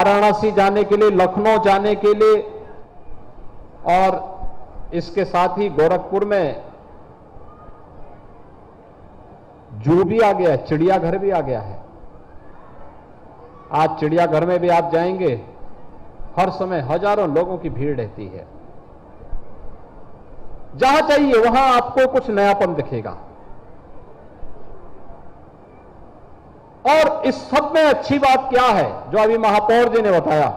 वाराणसी जाने के लिए, लखनऊ जाने के लिए, और इसके साथ ही गोरखपुर में जू भी आ गया है, चिड़ियाघर भी आ गया है। आज चिड़ियाघर में भी आप जाएंगे, हर समय हजारों लोगों की भीड़ रहती है। जहां चाहिए वहां आपको कुछ नयापन दिखेगा। और इस सब में अच्छी बात क्या है, जो अभी महापौर जी ने बताया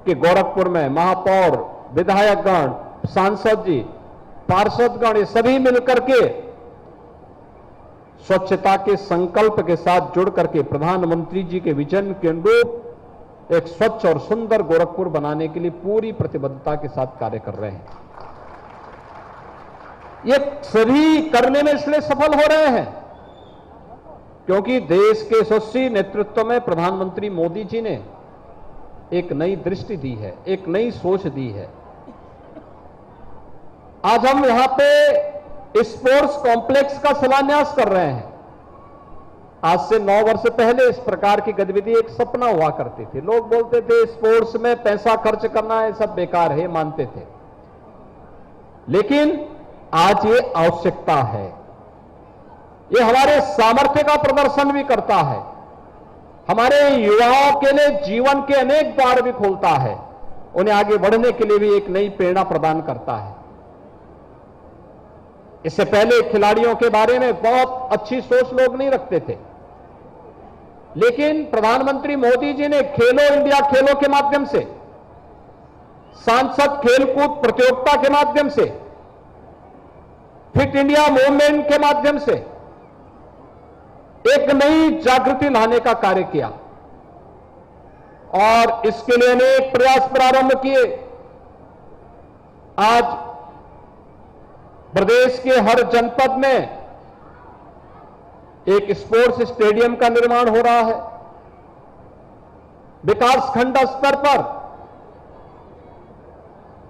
कि गोरखपुर में महापौर, विधायकगण, सांसद जी, पार्षदगण, ये सभी मिलकर के स्वच्छता के संकल्प के साथ जुड़ करके प्रधानमंत्री जी के विजन के अनुरूप एक स्वच्छ और सुंदर गोरखपुर बनाने के लिए पूरी प्रतिबद्धता के साथ कार्य कर रहे हैं। ये सभी करने में इसलिए सफल हो रहे हैं क्योंकि देश के यशस्वी नेतृत्व में प्रधानमंत्री मोदी जी ने एक नई दृष्टि दी है, एक नई सोच दी है। आज हम यहां पे स्पोर्ट्स कॉम्प्लेक्स का शिलान्यास कर रहे हैं। आज से 9 वर्ष पहले इस प्रकार की गतिविधि एक सपना हुआ करती थी। लोग बोलते थे स्पोर्ट्स में पैसा खर्च करना है, सब बेकार है, मानते थे। लेकिन आज ये आवश्यकता है, ये हमारे सामर्थ्य का प्रदर्शन भी करता है, हमारे युवाओं के लिए जीवन के अनेक द्वार भी खोलता है, उन्हें आगे बढ़ने के लिए भी एक नई प्रेरणा प्रदान करता है। इससे पहले खिलाड़ियों के बारे में बहुत अच्छी सोच लोग नहीं रखते थे, लेकिन प्रधानमंत्री मोदी जी ने खेलो इंडिया खेलों के माध्यम से, सांसद खेलकूद प्रतियोगिता के माध्यम से, फिट इंडिया मूवमेंट के माध्यम से एक नई जागृति लाने का कार्य किया और इसके लिए अनेक प्रयास प्रारंभ किए। आज प्रदेश के हर जनपद में एक स्पोर्ट्स स्टेडियम का निर्माण हो रहा है। विकासखंड स्तर पर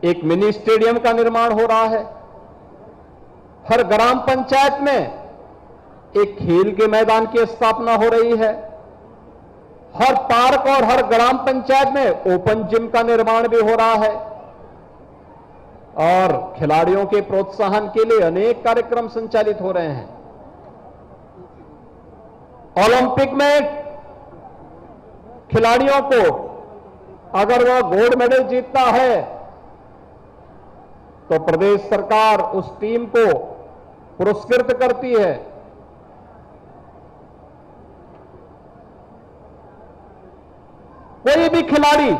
एक मिनी स्टेडियम का निर्माण हो रहा है। हर ग्राम पंचायत में एक खेल के मैदान की स्थापना हो रही है। हर पार्क और हर ग्राम पंचायत में ओपन जिम का निर्माण भी हो रहा है और खिलाड़ियों के प्रोत्साहन के लिए अनेक कार्यक्रम संचालित हो रहे हैं। ओलंपिक में खिलाड़ियों को अगर वह गोल्ड मेडल जीतता है तो प्रदेश सरकार उस टीम को पुरस्कृत करती है। कोई भी खिलाड़ी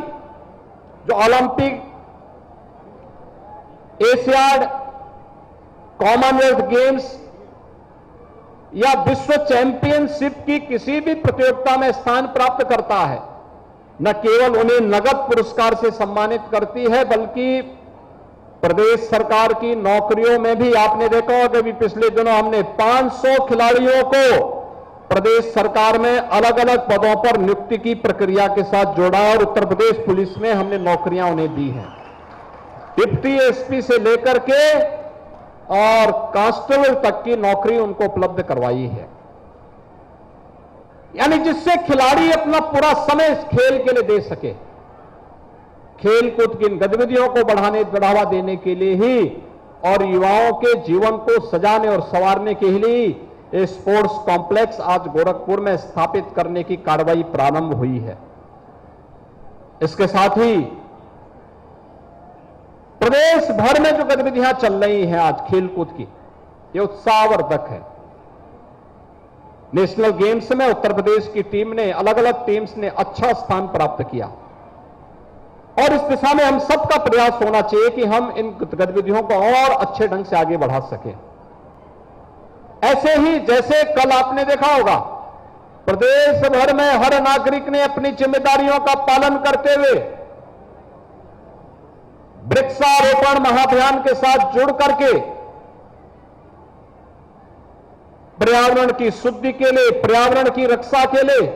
जो ओलंपिक, एशियाड, कॉमनवेल्थ गेम्स या विश्व चैंपियनशिप की किसी भी प्रतियोगिता में स्थान प्राप्त करता है, न केवल उन्हें नगद पुरस्कार से सम्मानित करती है बल्कि प्रदेश सरकार की नौकरियों में भी आपने देखा होगा कि पिछले दिनों हमने 500 खिलाड़ियों को प्रदेश सरकार में अलग अलग पदों पर नियुक्ति की प्रक्रिया के साथ जोड़ा और उत्तर प्रदेश पुलिस में हमने नौकरियां उन्हें दी हैं। डिप्टी एसपी से लेकर के और कांस्टेबल तक की नौकरी उनको उपलब्ध करवाई है, यानी जिससे खिलाड़ी अपना पूरा समय इस खेल के लिए दे सके। खेल कूद की इन गतिविधियों को बढ़ावा देने के लिए ही और युवाओं के जीवन को सजाने और संवारने के लिए ये स्पोर्ट्स कॉम्प्लेक्स आज गोरखपुर में स्थापित करने की कार्रवाई प्रारंभ हुई है। इसके साथ ही प्रदेश भर में जो गतिविधियां चल रही हैं आज खेलकूद की, ये उत्साहवर्धक है। नेशनल गेम्स में उत्तर प्रदेश की टीम ने, अलग अलग टीम्स ने अच्छा स्थान प्राप्त किया और इस दिशा में हम सबका प्रयास होना चाहिए कि हम इन गतिविधियों को और अच्छे ढंग से आगे बढ़ा सकें। ऐसे ही जैसे कल आपने देखा होगा, प्रदेश भर में हर नागरिक ने अपनी जिम्मेदारियों का पालन करते हुए वृक्षारोपण महाअभियान के साथ जुड़ करके पर्यावरण की शुद्धि के लिए, पर्यावरण की रक्षा के लिए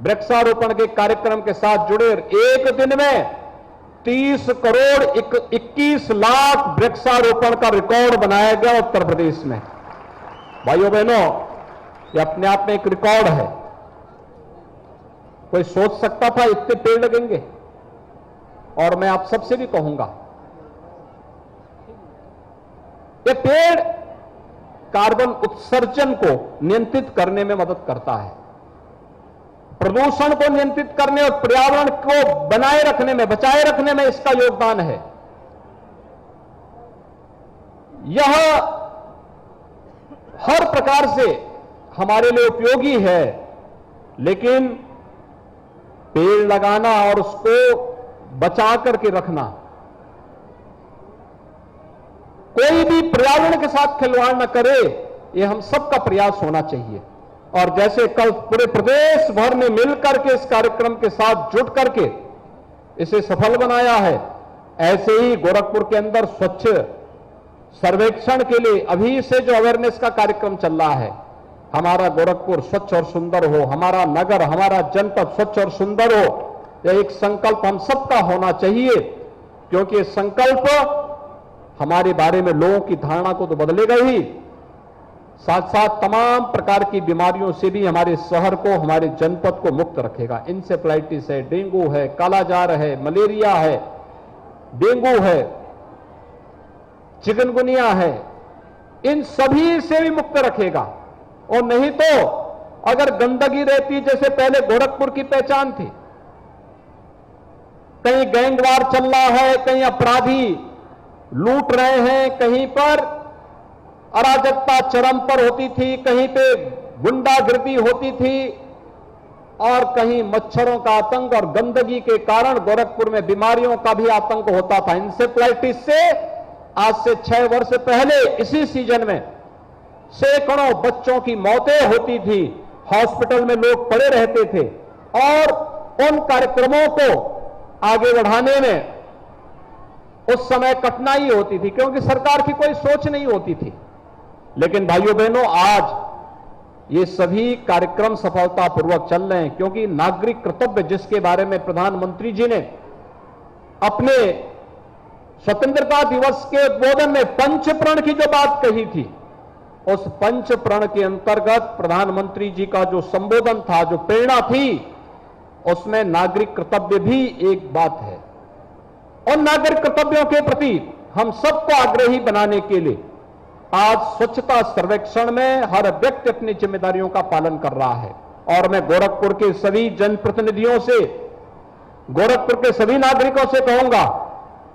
वृक्षारोपण के कार्यक्रम के साथ जुड़े। एक दिन में 30 करोड़ 21 लाख वृक्षारोपण का रिकॉर्ड बनाया गया उत्तर प्रदेश में। भाइयों बहनों, ये अपने आप में एक रिकॉर्ड है। कोई सोच सकता था इतने पेड़ लगेंगे? और मैं आप सबसे भी कहूंगा, ये पेड़ कार्बन उत्सर्जन को नियंत्रित करने में मदद करता है, प्रदूषण को नियंत्रित करने और पर्यावरण को बनाए रखने में, बचाए रखने में इसका योगदान है। यह हर प्रकार से हमारे लिए उपयोगी है, लेकिन पेड़ लगाना और उसको बचा करके रखना, कोई भी पर्यावरण के साथ खिलवाड़ न करे, यह हम सबका प्रयास होना चाहिए। और जैसे कल पूरे प्रदेश भर ने मिलकर के इस कार्यक्रम के साथ जुट करके इसे सफल बनाया है, ऐसे ही गोरखपुर के अंदर स्वच्छ सर्वेक्षण के लिए अभी से जो अवेयरनेस का कार्यक्रम चल रहा है, हमारा गोरखपुर स्वच्छ और सुंदर हो, हमारा नगर, हमारा जनपद स्वच्छ और सुंदर हो, यह एक संकल्प हम सबका होना चाहिए। क्योंकि ये संकल्प हमारे बारे में लोगों की धारणा को तो बदलेगा ही, साथ साथ तमाम प्रकार की बीमारियों से भी हमारे शहर को, हमारे जनपद को मुक्त रखेगा। इंसेफ्लाइटिस है, डेंगू है, कालाजार है, मलेरिया है, डेंगू है, चिकनगुनिया है, इन सभी से भी मुक्त रखेगा। और नहीं तो अगर गंदगी रहती, जैसे पहले गोरखपुर की पहचान थी, कहीं गैंगवार चल रहा है, कहीं अपराधी लूट रहे हैं, कहीं पर अराजकता चरम पर होती थी, कहीं पे गुंडागिर्दी होती थी, और कहीं मच्छरों का आतंक और गंदगी के कारण गोरखपुर में बीमारियों का भी आतंक होता था। इंसेफ्लाइटिस से आज से 6 वर्ष पहले इसी सीजन में सैकड़ों बच्चों की मौतें होती थी, हॉस्पिटल में लोग पड़े रहते थे। और उन कार्यक्रमों को आगे बढ़ाने में उस समय कठिनाई होती थी, क्योंकि सरकार की कोई सोच नहीं होती थी। लेकिन भाइयों बहनों, आज ये सभी कार्यक्रम सफलतापूर्वक चल रहे हैं, क्योंकि नागरिक कर्तव्य, जिसके बारे में प्रधानमंत्री जी ने अपने स्वतंत्रता दिवस के उद्बोधन में पंच प्रण की जो बात कही थी, उस पंच प्रण के अंतर्गत प्रधानमंत्री जी का जो संबोधन था, जो प्रेरणा थी, उसमें नागरिक कर्तव्य भी एक बात है। और नागरिक कर्तव्यों के प्रति हम सबको आग्रही बनाने के लिए आज स्वच्छता सर्वेक्षण में हर व्यक्ति अपनी जिम्मेदारियों का पालन कर रहा है। और मैं गोरखपुर के सभी जनप्रतिनिधियों से, गोरखपुर के सभी नागरिकों से कहूंगा,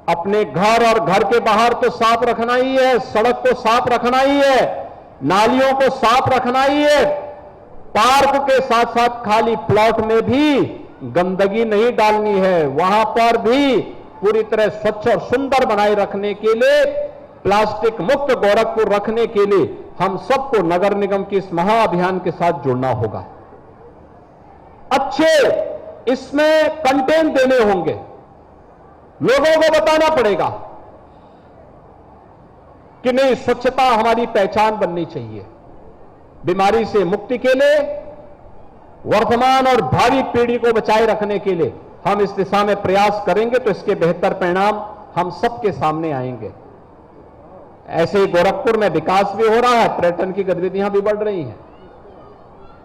अपने घर और घर के बाहर तो साफ रखना ही है, सड़क को साफ रखना ही है, नालियों को साफ रखना ही है, पार्क के साथ साथ खाली प्लॉट में भी गंदगी नहीं डालनी है, वहां पर भी पूरी तरह स्वच्छ और सुंदर बनाए रखने के लिए, प्लास्टिक मुक्त गोरखपुर रखने के लिए हम सबको नगर निगम के इस महाअभियान के साथ जुड़ना होगा। अच्छे इसमें कंटेंट देने होंगे, लोगों को बताना पड़ेगा कि नहीं, स्वच्छता हमारी पहचान बननी चाहिए। बीमारी से मुक्ति के लिए, वर्तमान और भावी पीढ़ी को बचाए रखने के लिए हम इस दिशा में प्रयास करेंगे तो इसके बेहतर परिणाम हम सबके सामने आएंगे। ऐसे ही गोरखपुर में विकास भी हो रहा है, पर्यटन की गतिविधियां भी बढ़ रही हैं।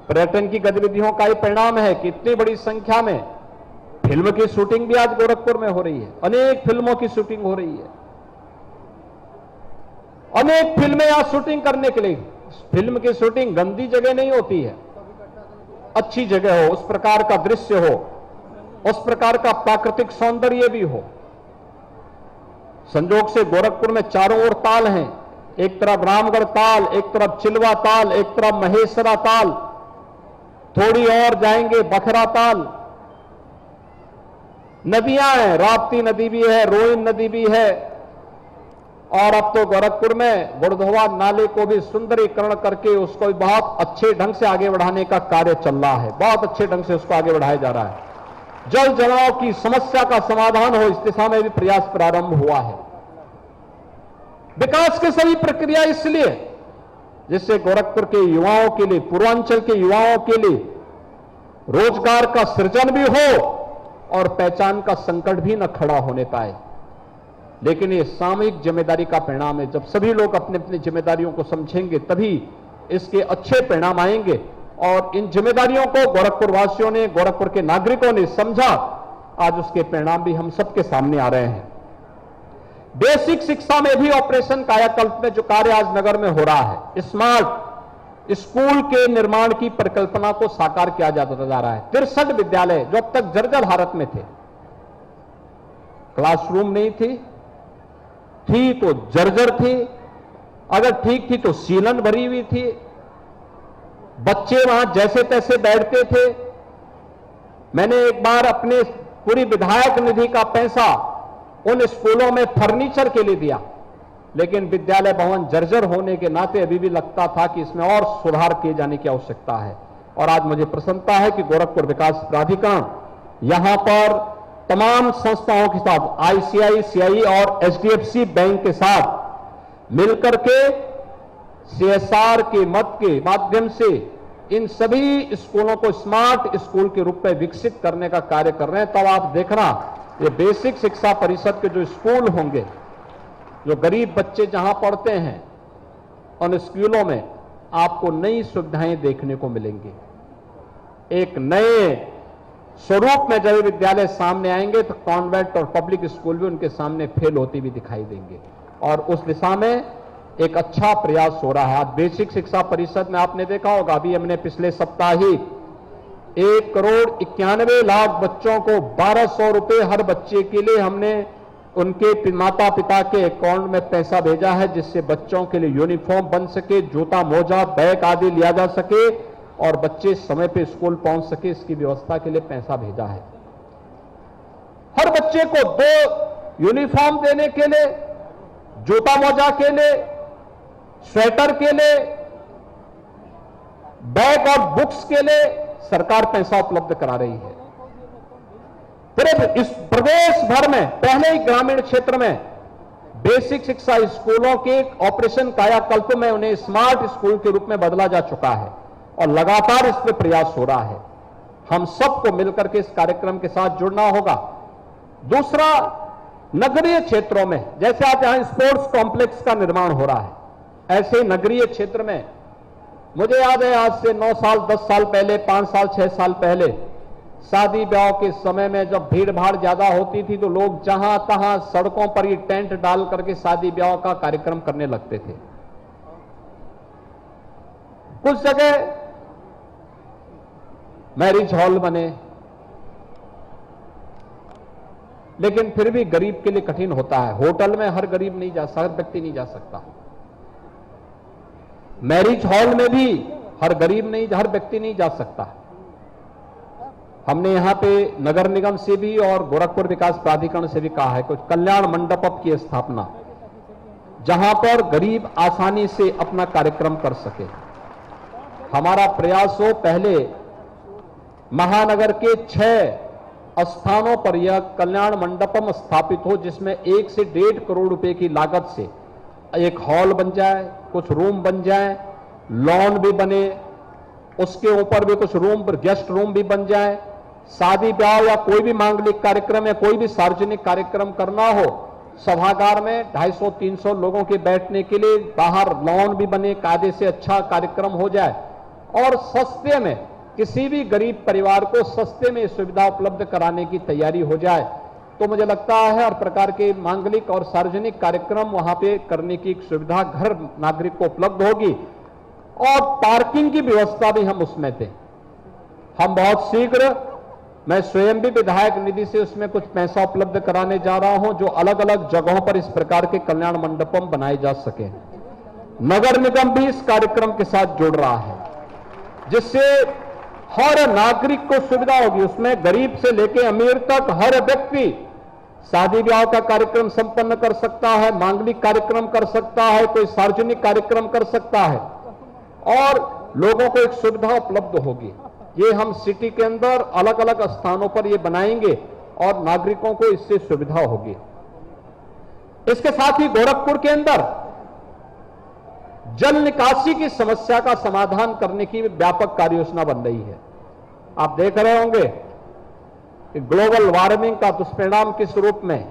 पर्यटन की गतिविधियों का ही परिणाम है कि इतनी बड़ी संख्या में फिल्म की शूटिंग भी आज गोरखपुर में हो रही है। अनेक फिल्मों की शूटिंग हो रही है, अनेक फिल्में यहां शूटिंग करने के लिए। फिल्म की शूटिंग गंदी जगह नहीं होती है, अच्छी जगह हो, उस प्रकार का दृश्य हो, उस प्रकार का प्राकृतिक सौंदर्य भी हो। संजोग से गोरखपुर में चारों ओर ताल हैं, एक तरफ रामगढ़ ताल, एक तरफ चिलवा ताल, एक तरफ महेश्वरा ताल, थोड़ी और जाएंगे बखरा ताल। नदियां हैं, राप्ती नदी भी है, रोइन नदी भी है, और अब तो गोरखपुर में गुड़धवा नाले को भी सुंदरीकरण करके उसको भी बहुत अच्छे ढंग से आगे बढ़ाने का कार्य चल रहा है, बहुत अच्छे ढंग से उसको आगे बढ़ाया जा रहा है। जल जमाव की समस्या का समाधान हो, इस दिशा में भी प्रयास प्रारंभ हुआ है। विकास की सभी प्रक्रिया इसलिए जिससे गोरखपुर के युवाओं के लिए, पूर्वांचल के युवाओं के लिए रोजगार का सृजन भी हो और पहचान का संकट भी न खड़ा होने पाए। लेकिन ये सामूहिक जिम्मेदारी का परिणाम है। जब सभी लोग अपनी अपनी जिम्मेदारियों को समझेंगे तभी इसके अच्छे परिणाम आएंगे। और इन जिम्मेदारियों को गोरखपुर वासियों ने, गोरखपुर के नागरिकों ने समझा। आज उसके परिणाम भी हम सबके सामने आ रहे हैं। बेसिक शिक्षा में भी ऑपरेशन कायाकल्प में जो कार्य आज नगर में हो रहा है, स्मार्ट स्कूल के निर्माण की परिकल्पना को साकार किया जा रहा है। 63 विद्यालय जो अब तक जर्जर हालत में थे, क्लासरूम नहीं थी तो जर्जर थी, अगर ठीक थी तो सीलन भरी हुई थी, बच्चे वहां जैसे तैसे बैठते थे। मैंने एक बार अपने पूरी विधायक निधि का पैसा उन स्कूलों में फर्नीचर के लिए दिया, लेकिन विद्यालय भवन जर्जर होने के नाते अभी भी लगता था कि इसमें और सुधार किए जाने की आवश्यकता है। और आज मुझे प्रसन्नता है कि गोरखपुर विकास प्राधिकरण यहां पर तमाम संस्थाओं के साथ, आईसीआईसीआई और एचडीएफसी बैंक के साथ मिलकर के सीएसआर के मद के माध्यम से इन सभी स्कूलों को स्मार्ट स्कूल के रूप में विकसित करने का कार्य कर रहे हैं। तब आप देखना, ये बेसिक शिक्षा परिषद के जो स्कूल होंगे, जो गरीब बच्चे जहां पढ़ते हैं, उन स्कूलों में आपको नई सुविधाएं देखने को मिलेंगी। एक नए स्वरूप में जब विद्यालय सामने आएंगे तो कॉन्वेंट और पब्लिक स्कूल भी उनके सामने फेल होती भी दिखाई देंगे, और उस दिशा में एक अच्छा प्रयास हो रहा है। आज बेसिक शिक्षा परिषद में आपने देखा होगा, अभी हमने पिछले सप्ताह ही 1,91,00,000 बच्चों को 1,200 रुपए हर बच्चे के लिए हमने उनके माता पिता के अकाउंट में पैसा भेजा है, जिससे बच्चों के लिए यूनिफॉर्म बन सके, जूता मोजा बैग आदि लिया जा सके और बच्चे समय पे स्कूल पहुंच सके। इसकी व्यवस्था के लिए पैसा भेजा है। हर बच्चे को 2 यूनिफॉर्म देने के लिए, जूता मोजा के लिए, स्वेटर के लिए, बैग और बुक्स के लिए सरकार पैसा उपलब्ध करा रही है। फिर इस प्रदेश भर में पहले ही ग्रामीण क्षेत्र में बेसिक शिक्षा स्कूलों के ऑपरेशन कायाकल्प में उन्हें स्मार्ट स्कूल के रूप में बदला जा चुका है और लगातार इस पर प्रयास हो रहा है। हम सबको मिलकर के इस कार्यक्रम के साथ जुड़ना होगा। दूसरा, नगरीय क्षेत्रों में जैसे आज यहां स्पोर्ट्स कॉम्प्लेक्स का निर्माण हो रहा है, ऐसे नगरीय क्षेत्र में मुझे याद है आज से 9 साल 10 साल पहले, 5 साल 6 साल पहले शादी ब्याह के समय में जब भीड़ भाड़ ज्यादा होती थी तो लोग जहां तहां सड़कों पर ही टेंट डाल करके शादी ब्याह का कार्यक्रम करने लगते थे। कुछ जगह मैरिज हॉल बने, लेकिन फिर भी गरीब के लिए कठिन होता है। होटल में हर गरीब नहीं जा सकता, हर व्यक्ति नहीं जा सकता। मैरिज हॉल में भी हर गरीब नहीं, हर व्यक्ति नहीं जा सकता। हमने यहां पे नगर निगम से भी और गोरखपुर विकास प्राधिकरण से भी कहा है कुछ कल्याण मंडप की स्थापना, जहां पर गरीब आसानी से अपना कार्यक्रम कर सके। हमारा प्रयास हो पहले महानगर के 6 स्थानों पर यह कल्याण मंडपम स्थापित हो, जिसमें 1 से 1.5 करोड़ रुपए की लागत से एक हॉल बन जाए, कुछ रूम बन जाए, लॉन भी बने, उसके ऊपर भी कुछ रूम पर गेस्ट रूम भी बन जाए। शादी ब्याह या कोई भी मांगलिक कार्यक्रम या कोई भी सार्वजनिक कार्यक्रम करना हो, सभागार में 250-300 लोगों के बैठने के लिए बाहर लॉन भी बने, कायदे से अच्छा कार्यक्रम हो जाए और सस्ते में किसी भी गरीब परिवार को सस्ते में सुविधा उपलब्ध कराने की तैयारी हो जाए, तो मुझे लगता है हर प्रकार के मांगलिक और सार्वजनिक कार्यक्रम वहां पे करने की एक सुविधा घर नागरिक को उपलब्ध होगी। और पार्किंग की व्यवस्था भी हम उसमें थे। हम बहुत शीघ्र, मैं स्वयं भी विधायक निधि से उसमें कुछ पैसा उपलब्ध कराने जा रहा हूं, जो अलग अलग जगहों पर इस प्रकार के कल्याण मंडपम बनाए जा सके। नगर निगम भी इस कार्यक्रम के साथ जुड़ रहा है, जिससे हर नागरिक को सुविधा होगी। उसमें गरीब से लेकर अमीर तक हर व्यक्ति शादी ब्याह का कार्यक्रम संपन्न कर सकता है, मांगलिक कार्यक्रम कर सकता है, कोई सार्वजनिक कार्यक्रम कर सकता है और लोगों को एक सुविधा उपलब्ध होगी। ये हम सिटी के अंदर अलग अलग स्थानों पर ये बनाएंगे और नागरिकों को इससे सुविधा होगी। इसके साथ ही गोरखपुर के अंदर जल निकासी की समस्या का समाधान करने की व्यापक कार्य योजना बन रही है। आप देख रहे होंगे कि ग्लोबल वार्मिंग का दुष्परिणाम किस रूप में,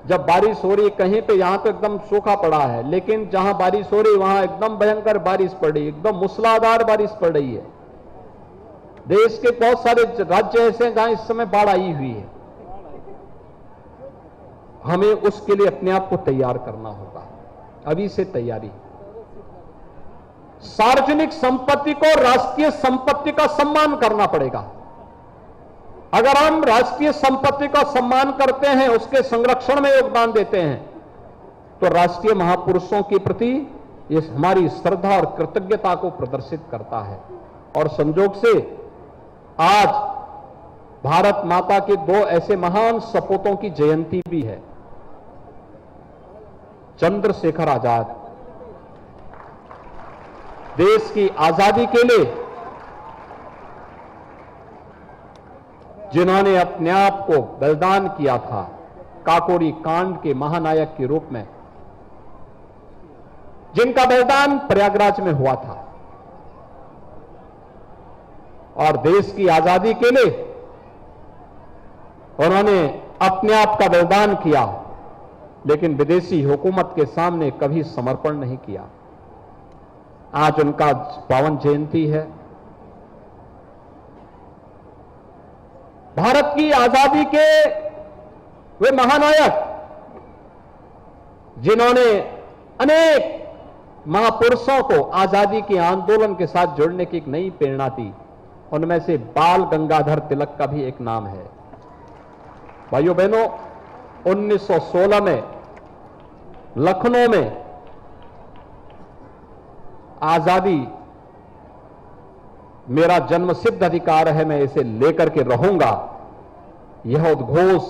जब बारिश हो रही कहीं पे, यहां तो एकदम सूखा पड़ा है, लेकिन जहां बारिश हो रही वहां एकदम भयंकर बारिश पड़ रही, एकदम मूसलाधार बारिश पड़ रही है। देश के बहुत सारे राज्य ऐसे हैं जहां इस समय बाढ़ आई हुई है। हमें उसके लिए अपने आप को तैयार करना होगा, अभी से तैयारी। सार्वजनिक संपत्ति को राष्ट्रीय संपत्ति का सम्मान करना पड़ेगा। अगर हम राष्ट्रीय संपत्ति का सम्मान करते हैं, उसके संरक्षण में योगदान देते हैं, तो राष्ट्रीय महापुरुषों के प्रति ये हमारी श्रद्धा और कृतज्ञता को प्रदर्शित करता है। और संजोग से आज भारत माता के दो ऐसे महान सपूतों की जयंती भी है। चंद्रशेखर आजाद, देश की आजादी के लिए जिन्होंने अपने आप को बलिदान किया था, काकोरी कांड के महानायक के रूप में, जिनका बलिदान प्रयागराज में हुआ था, और देश की आजादी के लिए उन्होंने अपने आप का बलिदान किया, लेकिन विदेशी हुकूमत के सामने कभी समर्पण नहीं किया। आज उनका पावन जयंती है। भारत की आजादी के वे महानायक जिन्होंने अनेक महापुरुषों को आजादी के आंदोलन के साथ जुड़ने की एक नई प्रेरणा दी, उनमें से बाल गंगाधर तिलक का भी एक नाम है। भाइयों बहनों, 1916 में लखनऊ में आजादी मेरा जन्मसिद्ध अधिकार है, मैं इसे लेकर के रहूंगा, यह उद्घोष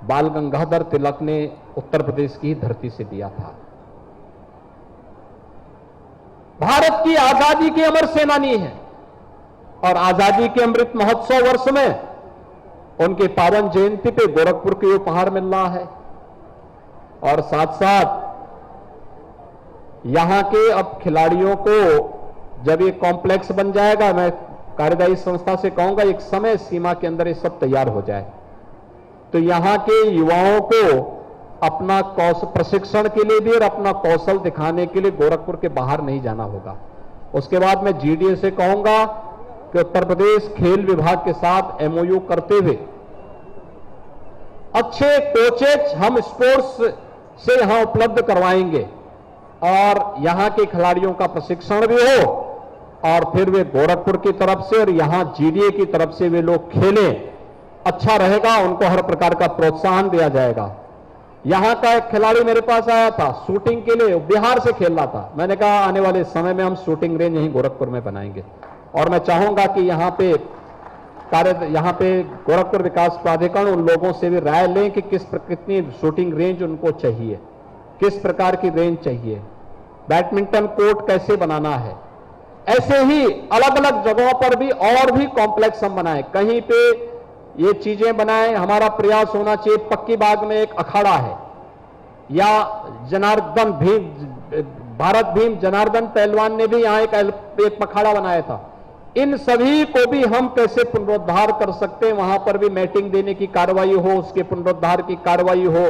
बाल गंगाधर तिलक ने उत्तर प्रदेश की धरती से दिया था। भारत की आजादी के अमर सेनानी है, और आजादी के अमृत महोत्सव वर्ष में उनके पावन जयंती पे गोरखपुर को उपहार मिल रहा है। और साथ साथ यहां के अब खिलाड़ियों को जब ये कॉम्प्लेक्स बन जाएगा, मैं कार्यदायी संस्था से कहूंगा एक समय सीमा के अंदर ये सब तैयार हो जाए, तो यहां के युवाओं को अपना कौशल प्रशिक्षण के लिए भी और अपना कौशल दिखाने के लिए गोरखपुर के बाहर नहीं जाना होगा। उसके बाद मैं जीडीए से कहूंगा कि उत्तर प्रदेश खेल विभाग के साथ एमओयू करते हुए अच्छे कोचेज हम स्पोर्ट्स से यहां उपलब्ध करवाएंगे, और यहां के खिलाड़ियों का प्रशिक्षण भी हो, और फिर वे गोरखपुर की तरफ से और यहां जीडीए की तरफ से वे लोग खेलें, अच्छा रहेगा। उनको हर प्रकार का प्रोत्साहन दिया जाएगा। यहां का एक खिलाड़ी मेरे पास आया था शूटिंग के लिए, बिहार से खेल रहा था। मैंने कहा आने वाले समय में हम शूटिंग रेंज यहीं गोरखपुर में बनाएंगे, और मैं चाहूंगा कि यहां पे गोरखपुर विकास प्राधिकरण उन लोगों से भी राय लें कि कितनी शूटिंग रेंज उनको चाहिए, किस प्रकार की रेंज चाहिए, बैडमिंटन कोर्ट कैसे बनाना है। ऐसे ही अलग अलग जगहों पर भी और भी कॉम्प्लेक्स हम बनाएं, कहीं पे ये चीजें बनाएं। हमारा प्रयास होना चाहिए, पक्की बाग में एक अखाड़ा है, या जनार्दन भीम, भारत भीम जनार्दन पहलवान ने भी यहां एक अखाड़ा बनाया था। इन सभी को भी हम कैसे पुनरुद्धार कर सकते हैं, वहां पर भी मैटिंग देने की कार्रवाई हो, उसके पुनरुद्धार की कार्रवाई हो,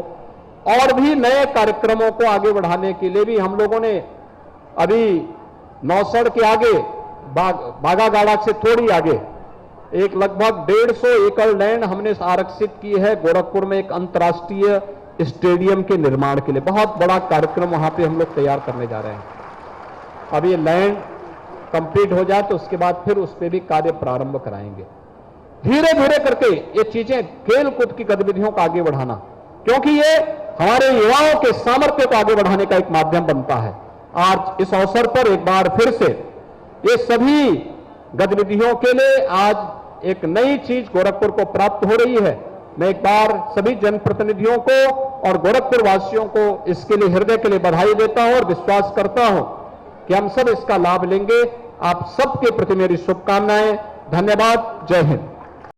और भी नए कार्यक्रमों को आगे बढ़ाने के लिए भी हम लोगों ने अभी नौसड़ के आगे बागागाड़ा से थोड़ी आगे एक लगभग 150 एकड़ लैंड हमने आरक्षित की है गोरखपुर में एक अंतर्राष्ट्रीय स्टेडियम के निर्माण के लिए। बहुत बड़ा कार्यक्रम वहां पे हम लोग तैयार करने जा रहे हैं। अब ये लैंड कंप्लीट हो जाए तो उसके बाद फिर उस पर भी कार्य प्रारंभ कराएंगे। धीरे धीरे करके ये चीजें, खेल कूद की गतिविधियों को आगे बढ़ाना, क्योंकि ये हमारे युवाओं के सामर्थ्य को आगे बढ़ाने का एक माध्यम बनता है। आज इस अवसर पर एक बार फिर से ये सभी गतिविधियों के लिए आज एक नई चीज गोरखपुर को प्राप्त हो रही है। मैं एक बार सभी जनप्रतिनिधियों को और गोरखपुर वासियों को इसके लिए हृदय के लिए बधाई देता हूं और विश्वास करता हूं कि हम सब इसका लाभ लेंगे। आप सबके प्रति मेरी शुभकामनाएं। धन्यवाद। जय हिंद।